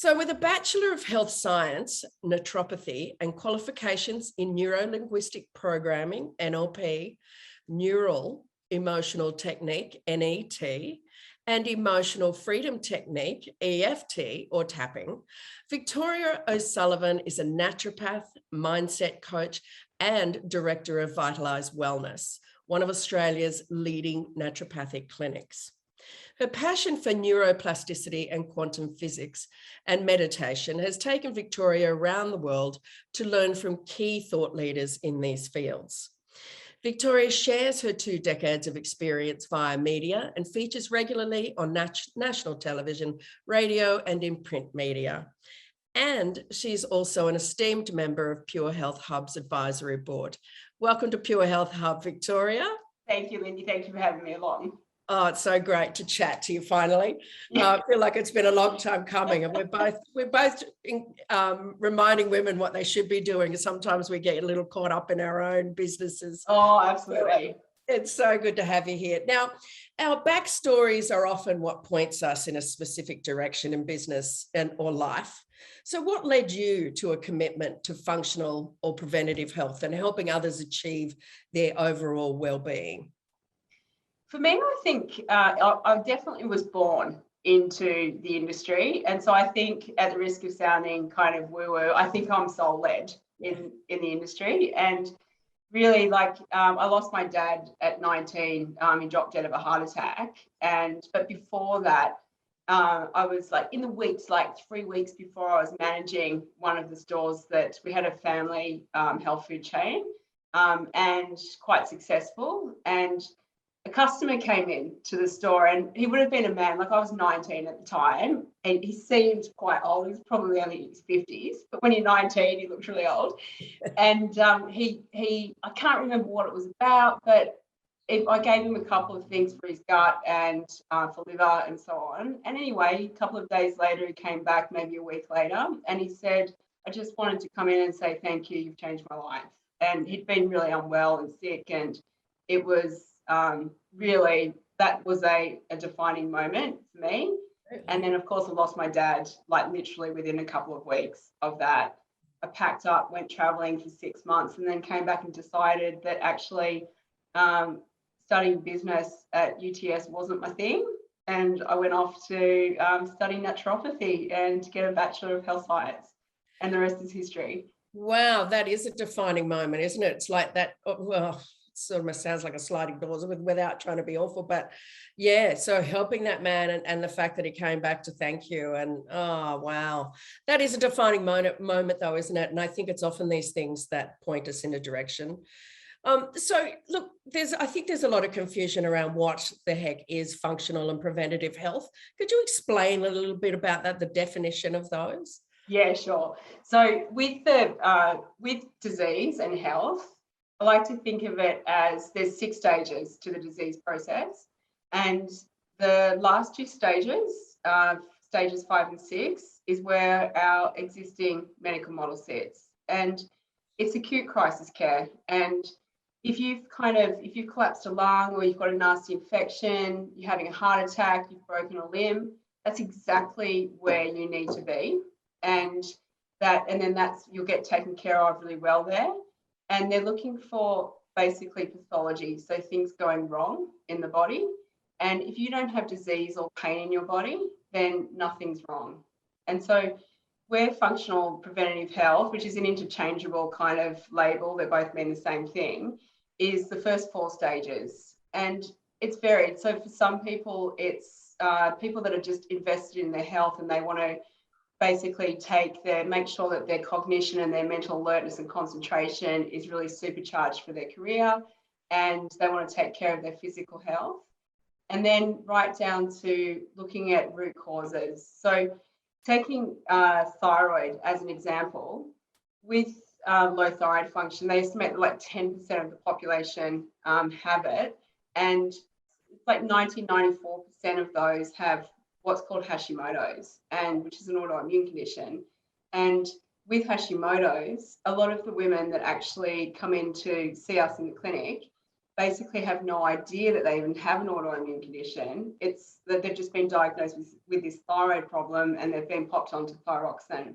So with a Bachelor of Health Science, Naturopathy, and qualifications in Neuro-Linguistic Programming, NLP, Neural Emotional Technique, NET, and Emotional Freedom Technique, EFT, or tapping, Victoria O'Sullivan is a naturopath, mindset coach, and director of Vitalise Wellness, one of Australia's leading naturopathic clinics. Her passion for neuroplasticity and quantum physics and meditation has taken Victoria around the world to learn from key thought leaders in these fields. Victoria shares her 2 decades of experience via media and features regularly on national television, radio, and in print media. And she's also an esteemed member of Pure Health Hub's advisory board. Welcome to Pure Health Hub, Victoria. Thank you, Lindy. Thank you for having me along. Oh, it's so great to chat to you finally. I feel like it's been a long time coming, and we're both reminding women what they should be doing. Sometimes we get a little caught up in our own businesses. Oh, absolutely. It's so good to have you here. Now, our backstories are often what points us in a specific direction in business or life. So what led you to a commitment to functional or preventative health and helping others achieve their overall well-being? For me, I think I definitely was born into the industry. And so I think, at the risk of sounding kind of woo-woo, I think I'm soul-led in the industry. And really, I lost my dad at 19. He dropped dead of a heart attack. But before that, I was in the weeks, 3 weeks before, I was managing one of the stores that we had, a family health food chain, and quite successful. And a customer came in to the store, and he would have been a man. I was 19 at the time, and he seemed quite old. He was probably only in his 50s, but when you're 19, he looks really old. And I can't remember what it was about, but I gave him a couple of things for his gut and for liver and so on. And anyway, a couple of days later, he came back, maybe a week later, and he said, "I just wanted to come in and say thank you. You've changed my life." And he'd been really unwell and sick, and it was really, that was a defining moment for me. And then, of course, I lost my dad, literally within a couple of weeks of that. I packed up, went traveling for 6 months, and then came back and decided that actually studying business at UTS wasn't my thing. And I went off to study naturopathy and get a Bachelor of Health Science. And the rest is history. Wow, that is a defining moment, isn't it? It's like that, well, sort of sounds like a sliding doors without trying to be awful, but yeah, so helping that man and the fact that he came back to thank you, and oh wow, that is a defining moment though, isn't it? And I think it's often these things that point us in a direction. So look, I think there's a lot of confusion around what the heck is functional and preventative health. Could you explain a little bit about that, the definition of those? Yeah, sure. So with disease and health, I like to think of it as there's 6 stages to the disease process. And the last 2 stages, stages 5 and 6, is where our existing medical model sits. And it's acute crisis care. And if you've collapsed a lung, or you've got a nasty infection, you're having a heart attack, you've broken a limb, that's exactly where you need to be. And then you'll get taken care of really well there. And they're looking for basically pathology, so things going wrong in the body. And if you don't have disease or pain in your body, then nothing's wrong. And so we're functional preventative health, which is an interchangeable kind of label, they both mean the same thing, is the first 4 stages. And it's varied. So for some people, it's people that are just invested in their health, and they want to basically make sure that their cognition and their mental alertness and concentration is really supercharged for their career, and they want to take care of their physical health. And then right down to looking at root causes. So taking thyroid as an example, with low thyroid function, they estimate that 10% of the population have it, and it's 94% of those have what's called Hashimoto's, which is an autoimmune condition. And with Hashimoto's, a lot of the women that actually come in to see us in the clinic basically have no idea that they even have an autoimmune condition. It's that they've just been diagnosed with this thyroid problem and they've been popped onto thyroxine.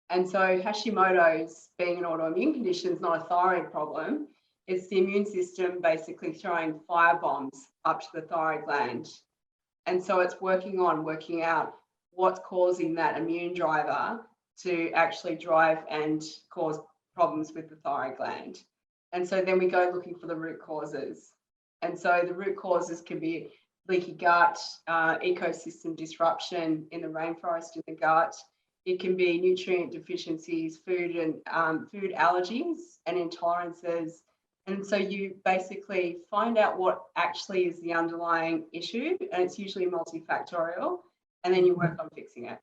And so Hashimoto's, being an autoimmune condition, is not a thyroid problem. It's the immune system basically throwing fire bombs up to the thyroid gland. And so it's working out what's causing that immune driver to actually drive and cause problems with the thyroid gland. And so then we go looking for the root causes. And so the root causes can be leaky gut, ecosystem disruption in the rainforest in the gut. It can be nutrient deficiencies, food allergies and intolerances. And so you basically find out what actually is the underlying issue, and it's usually multifactorial, and then you work on fixing it.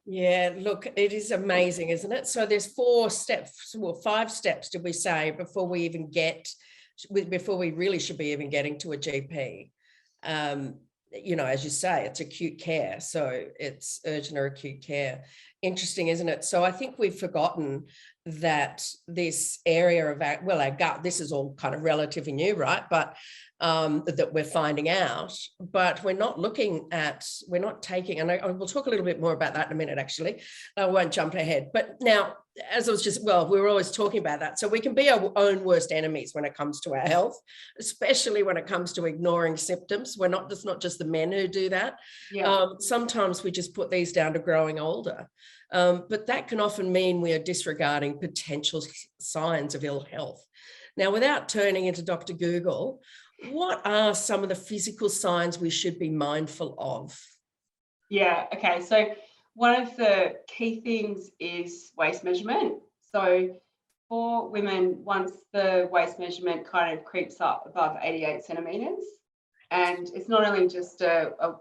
Yeah, look, it is amazing, isn't it? So there's 4 steps, well, 5 steps, did we say, before we really should be even getting to a GP. You know, as you say, it's acute care, so it's urgent or acute care. Interesting, isn't it? So I think we've forgotten that this area of our gut, this is all kind of relatively new, right? But that we're finding out, but we're not taking, and I will talk a little bit more about that in a minute, actually. I won't jump ahead. But now, as I was we were always talking about that. So we can be our own worst enemies when it comes to our health, especially when it comes to ignoring symptoms. It's not just the men who do that. Yeah. Sometimes we just put these down to growing older. But that can often mean we are disregarding potential signs of ill health. Now, without turning into Dr. Google, what are some of the physical signs we should be mindful of? Yeah, okay. So one of the key things is waist measurement. So for women, once the waist measurement kind of creeps up above 88 centimeters, and it's not only just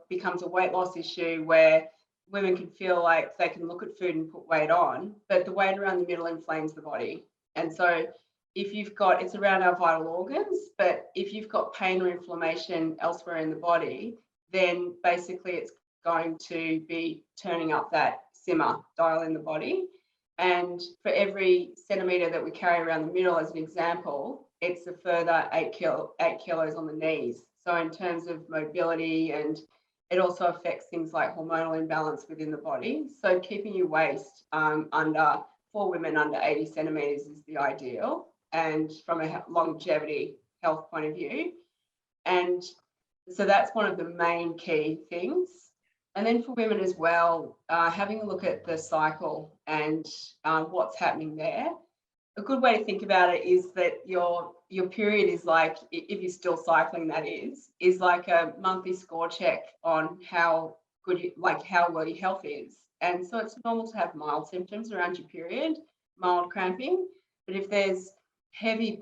becomes a weight loss issue where women can feel like they can look at food and put weight on, but the weight around the middle inflames the body. And so if you've got, it's around our vital organs, but if you've got pain or inflammation elsewhere in the body, then basically it's going to be turning up that simmer dial in the body. And for every centimetre that we carry around the middle, as an example, it's a further 8 kilos on the knees. So in terms of mobility, and it also affects things like hormonal imbalance within the body. So keeping your waist for women under 80 centimetres is the ideal, and from a longevity health point of view. And so that's one of the main key things. And then for women as well, having a look at the cycle and what's happening there. A good way to think about it is that your period is like, if you're still cycling, that is like a monthly score check on how well your health is. And so it's normal to have mild symptoms around your period, mild cramping, but if there's heavy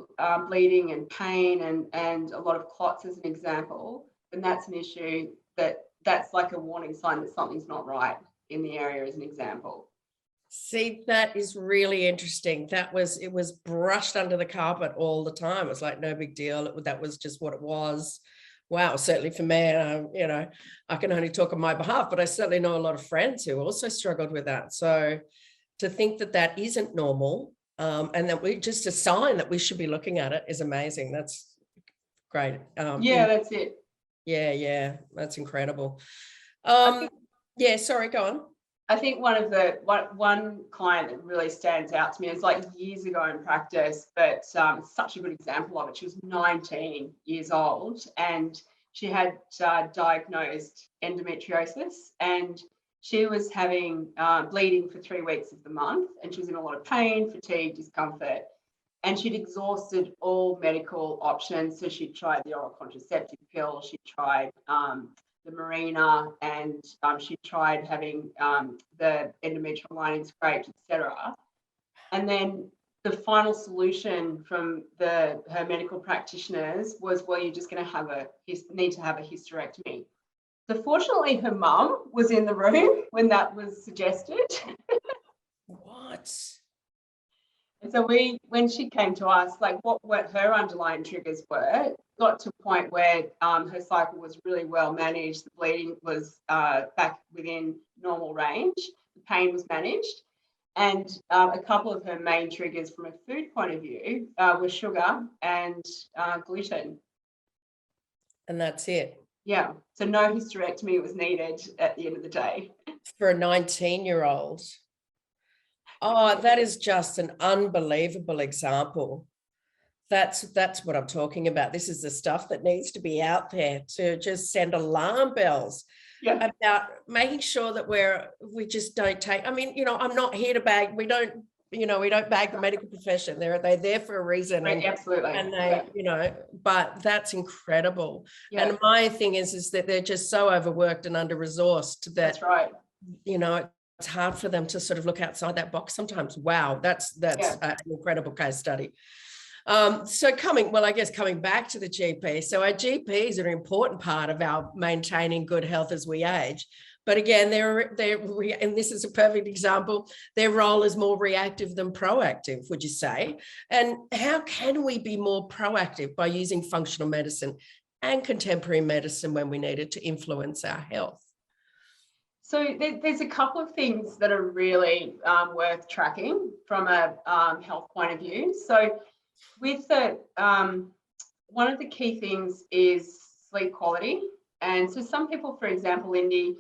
bleeding and pain and a lot of clots, as an example, then that's an issue that's like a warning sign that something's not right in the area, as an example. See, that is really interesting. It was brushed under the carpet all the time. It was like no big deal. That was just what it was. Wow, certainly for me, you know, I can only talk on my behalf, but I certainly know a lot of friends who also struggled with that. So to think that that isn't normal, and that we just a sign that we should be looking at it is amazing. That's great. That's it. Yeah, that's incredible. Sorry, go on. I think one client that really stands out to me is like years ago in practice, but such a good example of it. She was 19 years old and she had diagnosed endometriosis, and she was having bleeding for 3 weeks of the month, and she was in a lot of pain, fatigue, discomfort, and she'd exhausted all medical options. So she tried the oral contraceptive pill, she tried the Mirena, and she tried having the endometrial lining scraped, etc. And then the final solution from her medical practitioners was, well, you're just going to need to have a hysterectomy. So fortunately, her mum was in the room when that was suggested. What? And so when she came to us, like what her underlying triggers were, got to a point where her cycle was really well managed. The bleeding was back within normal range. The pain was managed. And a couple of her main triggers from a food point of view were sugar and gluten. And that's it. Yeah. So no hysterectomy was needed at the end of the day. For a 19-year-old. Oh, that is just an unbelievable example. That's what I'm talking about. This is the stuff that needs to be out there to just send alarm bells about making sure that we just don't take. I mean, I'm not here to bag. We don't bag the medical profession. They're there for a reason. Right, absolutely. And they, but that's incredible. Yeah. And my thing is that they're just so overworked and under-resourced that, that's right. It's hard for them to sort of look outside that box sometimes. Wow, that's an incredible case study. So coming back to the GP. So our GPs are an important part of our maintaining good health as we age. But again, and this is a perfect example, their role is more reactive than proactive, would you say? And how can we be more proactive by using functional medicine and contemporary medicine when we need it to influence our health? So there's a couple of things that are really worth tracking from a health point of view. So with the one of the key things is sleep quality. And so some people, for example, Lindy,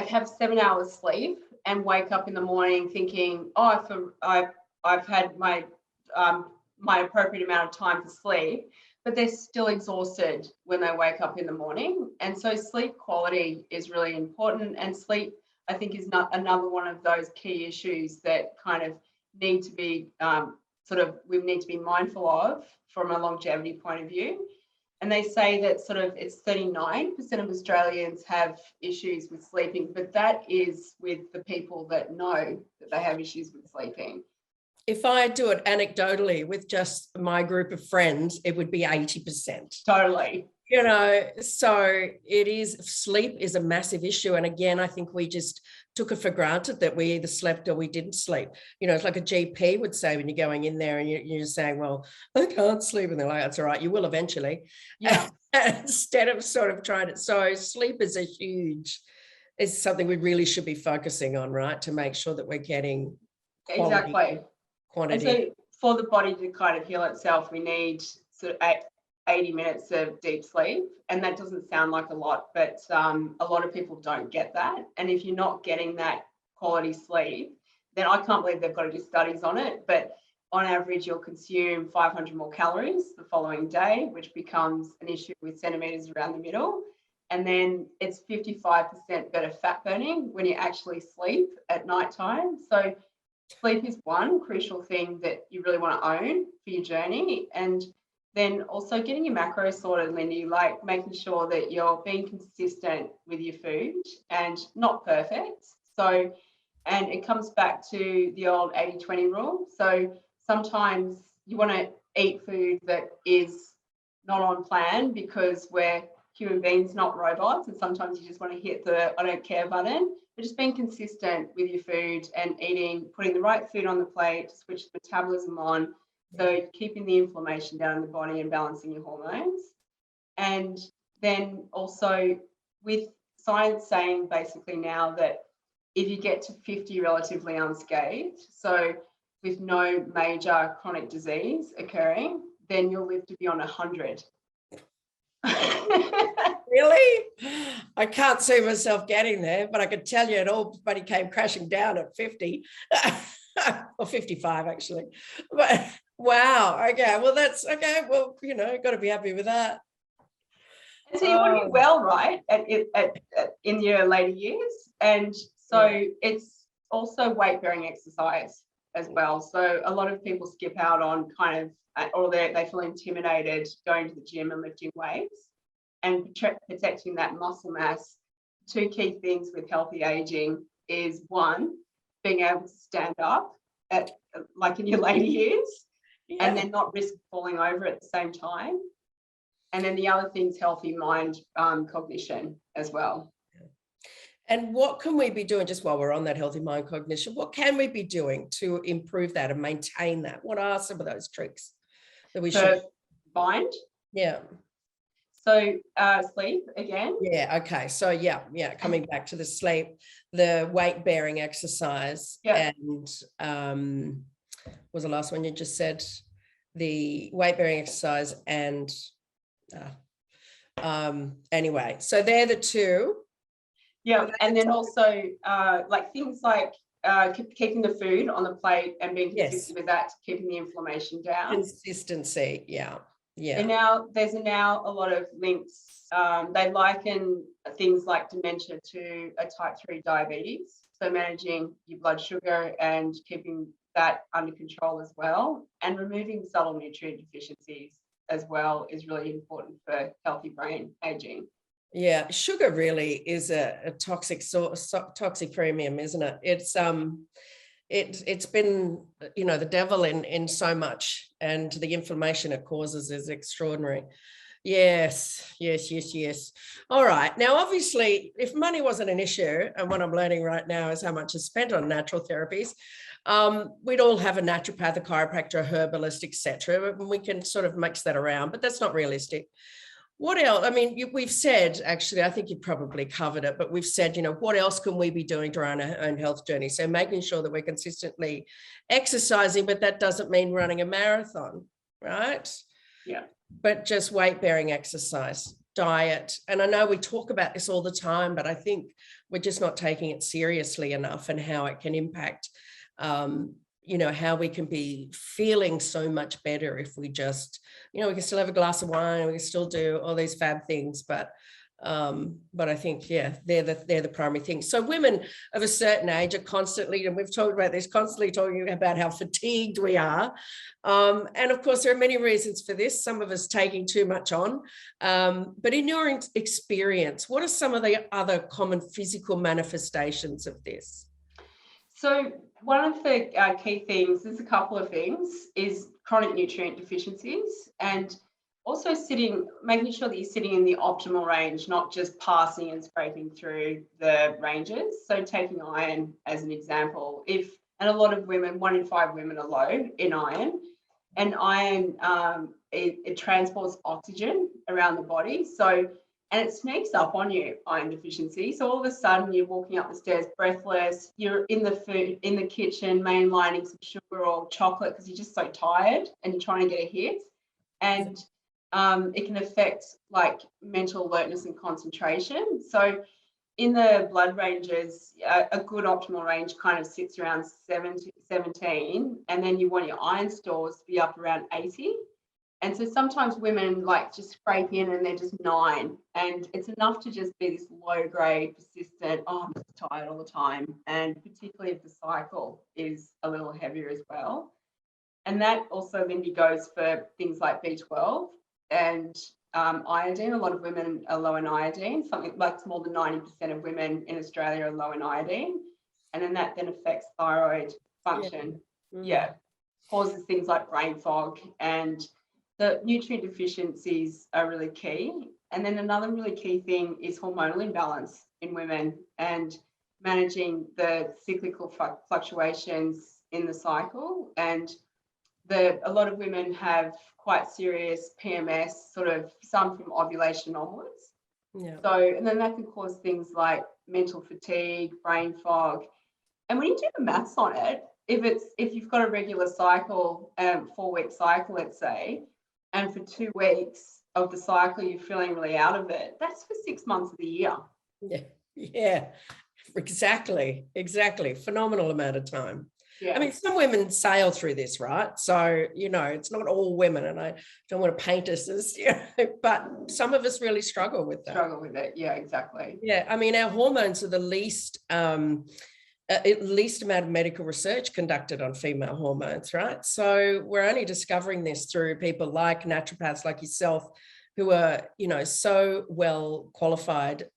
have 7 hours sleep and wake up in the morning thinking, oh, I've had my appropriate amount of time for sleep, but they're still exhausted when they wake up in the morning. And so sleep quality is really important. And sleep, I think, is not another one of those key issues that kind of need to be we need to be mindful of from a longevity point of view. And they say that it's 39% of Australians have issues with sleeping, but that is with the people that know that they have issues with sleeping. If I do it anecdotally with just my group of friends, it would be 80%. Totally. So sleep is a massive issue. And again, I think we just took it for granted that we either slept or we didn't sleep. It's like a GP would say when you're going in there and you're saying, well, I can't sleep. And they're like, that's all right, you will eventually. Yeah. Instead of sort of trying to, so sleep is is something we really should be focusing on, right? To make sure that we're getting quality. And so for the body to kind of heal itself, we need 80 minutes of deep sleep. And that doesn't sound like a lot, but a lot of people don't get that. And if you're not getting that quality sleep, then I can't believe they've got to do studies on it. But on average, you'll consume 500 more calories the following day, which becomes an issue with centimeters around the middle. And then it's 55% better fat burning when you actually sleep at nighttime. So sleep is one crucial thing that you really want to own for your journey. And then also getting your macros sorted, Lindy, like making sure that you're being consistent with your food and not perfect. So, and it comes back to the old 80-20 rule. So sometimes you want to eat food that is not on plan because we're human beings, not robots. And sometimes you just want to hit the I don't care button. But just being consistent with your food and putting the right food on the plate to switch the metabolism on. So keeping the inflammation down in the body and balancing your hormones. And then also with science saying basically now that if you get to 50 relatively unscathed, so with no major chronic disease occurring, then you'll live to be on 100. Really? I can't see myself getting there, but I could tell you it all but came crashing down at 50 or 55 actually. But wow, okay, well that's okay. Well, got to be happy with that. And so you want to be well, right, in your later years. And so it's also weight-bearing exercise as well. So a lot of people skip out on or they feel intimidated going to the gym and lifting weights. And protecting that muscle mass. Two key things with healthy aging is one, being able to stand up in your later years and then not risk falling over at the same time. And then the other thing is healthy mind cognition as well. And what can we be doing, just while we're on that healthy mind cognition, what can we be doing to improve that and maintain that? What are some of those tricks that we should mind? Yeah. So sleep again. Yeah. Okay. So yeah. Coming back to the sleep, the weight bearing exercise, and was the last one you just said? The weight bearing exercise and anyway, so they're the two. Yeah, and then also like things like keeping the food on the plate and being consistent with that, keeping the inflammation down. Consistency, yeah. And now there's a lot of links. They liken things like dementia to a type 3 diabetes. So managing your blood sugar and keeping that under control as well, and removing subtle nutrient deficiencies as well is really important for healthy brain aging. Yeah, sugar really is a toxic toxic premium, isn't it? It's been, you know, the devil in so much, and the inflammation it causes is extraordinary. Yes. All right. Now, obviously, if money wasn't an issue, and what I'm learning right now is how much is spent on natural therapies, we'd all have a naturopath, a chiropractor, a herbalist, etc. We can sort of mix that around, but that's not realistic. What else? I mean, we've said, actually, I think you probably covered it, but we've said, you know, what else can we be doing during our own health journey? So making sure that we're consistently exercising, but that doesn't mean running a marathon, right? Yeah. But just weight-bearing exercise, diet. And I know we talk about this all the time, but I think we're just not taking it seriously enough, and how it can impact, you know, how we can be feeling so much better if we just, you know, we can still have a glass of wine, we can still do all these fab things, but I think, yeah, they're the primary things. So women of a certain age are constantly, and we've talked about this, constantly talking about how fatigued we are. And of course, there are many reasons for this, some of us taking too much on. But in your experience, what are some of the other common physical manifestations of this? So one of the key things, there's a couple of things, is chronic nutrient deficiencies, and also making sure that you're sitting in the optimal range, not just passing and scraping through the ranges. So taking iron as an example, and a lot of women, 1 in 5 women are low in iron, and iron, it transports oxygen around the body. And it sneaks up on you, iron deficiency. So all of a sudden you're walking up the stairs breathless, you're in the kitchen, mainlining some sugar or chocolate because you're just so tired and you're trying to get a hit. And it can affect like mental alertness and concentration. So in the blood ranges, a good optimal range kind of sits around 17, and then you want your iron stores to be up around 80. And so sometimes women like just scrape in and they're just 9, and it's enough to just be this low grade, persistent, oh, I'm just tired all the time. And particularly if the cycle is a little heavier as well. And that also, Lindy, goes for things like B12 and iodine. A lot of women are low in iodine, something like more than 90% of women in Australia are low in iodine. And then that then affects thyroid function. Yeah. Causes things like brain fog, and the nutrient deficiencies are really key. And then another really key thing is hormonal imbalance in women, and managing the cyclical fluctuations in the cycle. And a lot of women have quite serious PMS, sort of some from ovulation onwards. Yeah. So, and then that can cause things like mental fatigue, brain fog. And when you do the maths on it, if you've got a regular cycle, 4-week cycle, let's say, and for 2 weeks of the cycle you're feeling really out of it, that's for 6 months of the year. Yeah, exactly. Phenomenal amount of time. Yeah. I mean, some women sail through this, right? So, you know, it's not all women, and I don't want to paint us as, you know, but some of us really struggle with that. Struggle with it, yeah, exactly. Yeah, I mean, our hormones are the least amount of medical research conducted on female hormones, right? So we're only discovering this through people like naturopaths like yourself, who are, you know, so well qualified.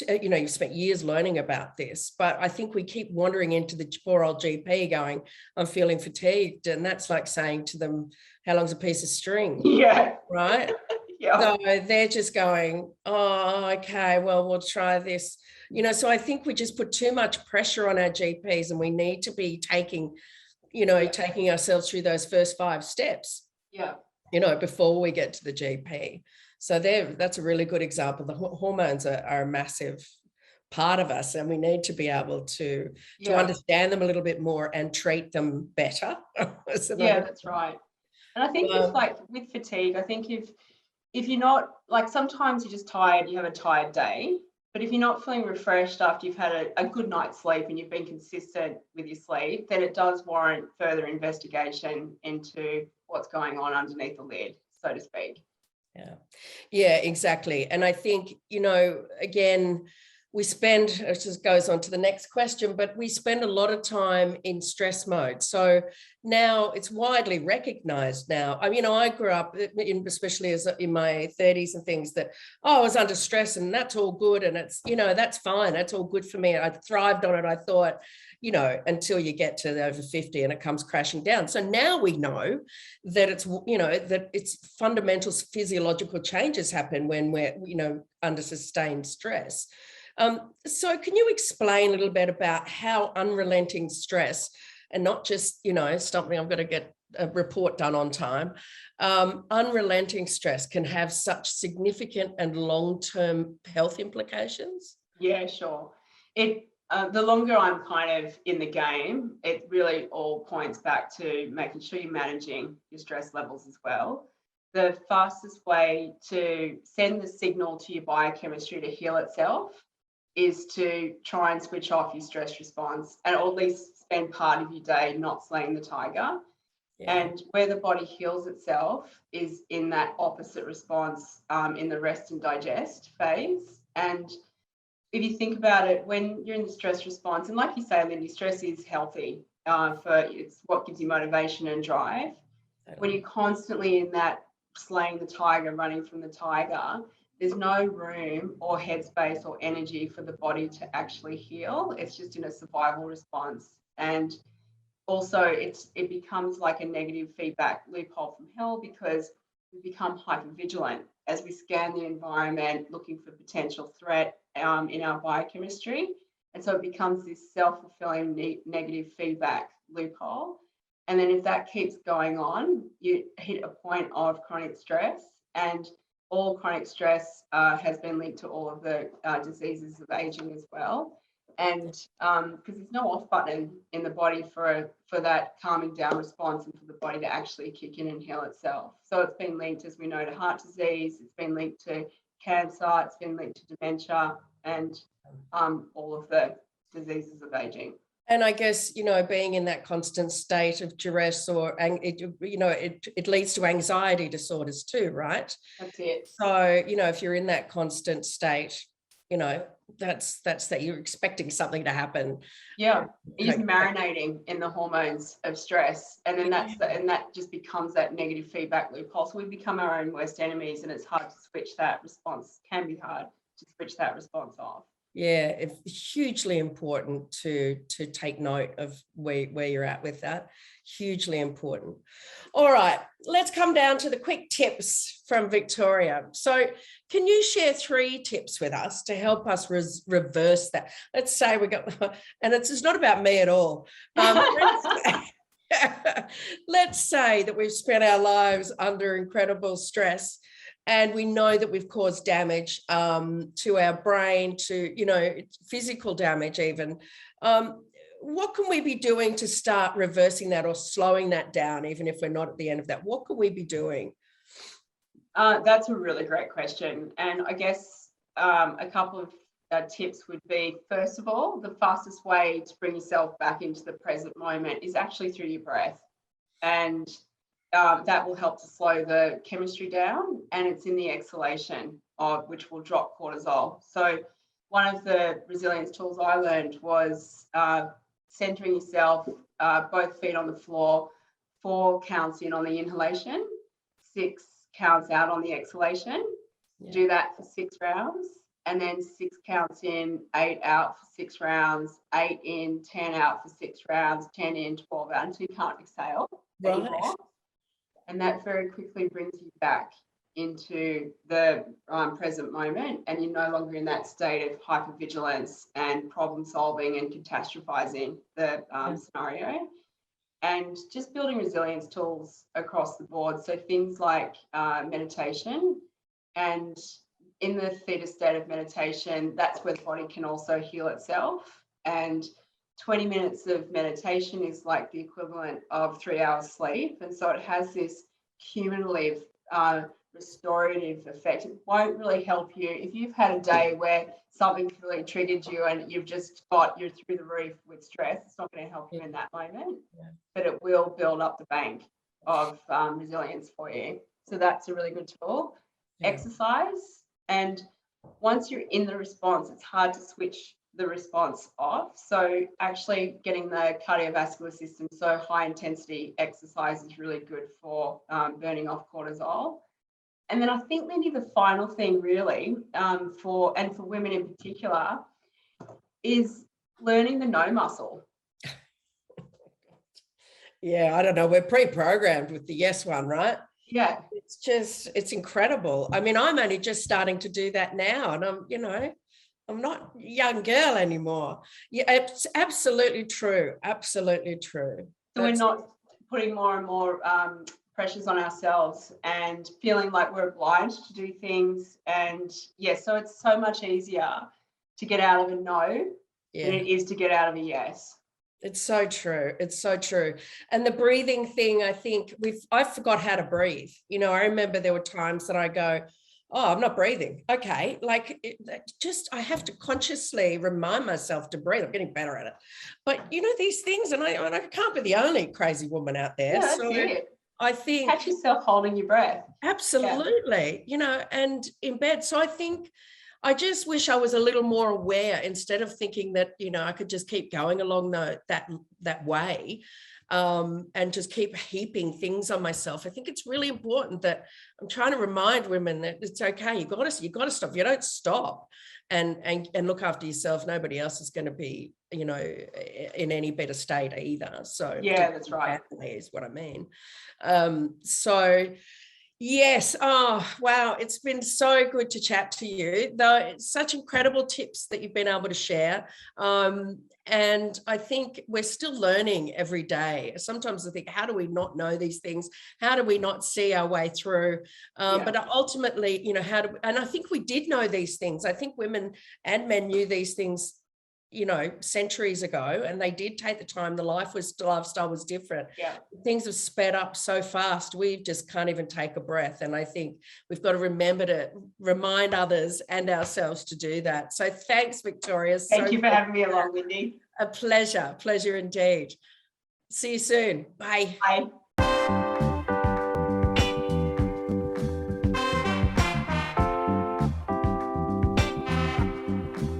You know, you've spent years learning about this, but I think we keep wandering into the poor old GP going, I'm feeling fatigued. And that's like saying to them, how long's a piece of string? Yeah. Right? Yeah. So they're just going, oh, okay, well, we'll try this. You know, so I think we just put too much pressure on our GPs, and we need to be taking ourselves through those first 5 steps. Yeah. You know, before we get to the GP. So that's a really good example. The hormones are a massive part of us, and we need to be able to understand them a little bit more and treat them better. Yeah, that's right. And I think with fatigue, I think if you're not, like, sometimes you're just tired, you have a tired day, but if you're not feeling refreshed after you've had a good night's sleep and you've been consistent with your sleep, then it does warrant further investigation into what's going on underneath the lid, so to speak. Yeah, exactly. And I think, again, we spend, it just goes on to the next question, but we spend a lot of time in stress mode. So now it's widely recognized now. I grew up, especially as in my 30s and things, that, I was under stress and that's all good. And it's, that's fine. That's all good for me. I thrived on it. I thought, until you get to over 50 and it comes crashing down. So now we know that it's, that it's fundamental physiological changes happen when we're, under sustained stress. So can you explain a little bit about how unrelenting stress, and not just, something I'm going to get a report done on time, unrelenting stress can have such significant and long-term health implications? Yeah, sure. The longer I'm kind of in the game, it really all points back to making sure you're managing your stress levels as well. The fastest way to send the signal to your biochemistry to heal itself is to try and switch off your stress response, and or at least spend part of your day not slaying the tiger. Yeah. And where the body heals itself is in that opposite response, in the rest and digest phase. And if you think about it, when you're in the stress response, and like you say, Lindy, stress is healthy, it's what gives you motivation and drive. When you're constantly in that slaying the tiger, running from the tiger, there's no room or headspace or energy for the body to actually heal. It's just in a survival response. And also it becomes like a negative feedback loophole from hell, because we become hypervigilant as we scan the environment looking for potential threat in our biochemistry. And so it becomes this self-fulfilling negative feedback loophole. And then if that keeps going on, you hit a point of chronic stress, and all chronic stress has been linked to all of the diseases of aging as well. And because there's no off button in the body for that calming down response and for the body to actually kick in and heal itself. So it's been linked, as we know, to heart disease, it's been linked to cancer, it's been linked to dementia, and all of the diseases of aging. And I guess, being in that constant state of duress or, it leads to anxiety disorders too, right? That's it. So, if you're in that constant state, that's that you're expecting something to happen. Yeah, you're just marinating in the hormones of stress, and then that just becomes that negative feedback loophole. So we become our own worst enemies, and it's hard to switch that response. Can be hard to switch that response off. Yeah, it's hugely important to take note of where you're at with that. Hugely important. All right, let's come down to the quick tips from Victoria. So can you share 3 tips with us to help us reverse that? Let's say we got, and it's not about me at all. Let's say that we've spent our lives under incredible stress, and we know that we've caused damage to our brain, to, physical damage even. What can we be doing to start reversing that or slowing that down, even if we're not at the end of that? What can we be doing? That's a really great question. And I guess a couple of tips would be, first of all, the fastest way to bring yourself back into the present moment is actually through your breath. And that will help to slow the chemistry down, and it's in the exhalation which will drop cortisol. So one of the resilience tools I learned was centering yourself, both feet on the floor, 4 counts in on the inhalation, 6 counts out on the exhalation. Yeah. Do that for 6 rounds, and then 6 counts in, 8 out for 6 rounds, 8 in, 10 out for 6 rounds, 10 in, 12 out, until you can't exhale anymore. And that very quickly brings you back into the present moment, and you're no longer in that state of hypervigilance and problem solving and catastrophizing the scenario. And just building resilience tools across the board. So things like meditation, And in the theta state of meditation, that's where the body can also heal itself. And 20 minutes of meditation is like the equivalent of 3 hours sleep. And so it has this cumulative restorative effect. It won't really help you if you've had a day where something's really triggered you and you're through the roof with stress. It's not going to help you in that moment, but it will build up the bank of resilience for you. So that's a really good tool. Exercise, and once you're in the response, it's hard to switch the response off. So actually getting the cardiovascular system, so high intensity exercise is really good for burning off cortisol. And then I think maybe the final thing really for women in particular is learning the no muscle. Yeah, I don't know. We're pre-programmed with the yes one, right? Yeah. It's incredible. I mean, I'm only just starting to do that now, and I'm not a young girl anymore. Yeah, it's absolutely true. Absolutely true. So we're not putting more and more pressures on ourselves and feeling like we're obliged to do things. And so it's so much easier to get out of a no than it is to get out of a yes. It's so true. It's so true. And the breathing thing, I think I forgot how to breathe. I remember there were times that I go, oh, I'm not breathing. Okay. Like I have to consciously remind myself to breathe. I'm getting better at it. But these things, and I can't be the only crazy woman out there. Yeah, that's it. I think catch yourself holding your breath. Absolutely. And in bed. So I think I just wish I was a little more aware instead of thinking that, I could just keep going along that way and just keep heaping things on myself. I think it's really important that I'm trying to remind women that it's okay. You got to stop. If you don't stop and look after yourself, nobody else is going to be, in any better state either. So yeah, that's right. Is what I mean. So yes. Oh, wow. It's been so good to chat to you, though. It's such incredible tips that you've been able to share. And I think we're still learning every day. Sometimes I think, how do we not know these things? How do we not see our way through? But ultimately, and I think we did know these things. I think women and men knew these things, centuries ago, and they did take the time. The lifestyle was different. Yeah. Things have sped up so fast, we just can't even take a breath. And I think we've got to remember to remind others and ourselves to do that. So thanks, Victoria. Thank you for having me along, Wendy. A pleasure indeed. See you soon. Bye. Bye.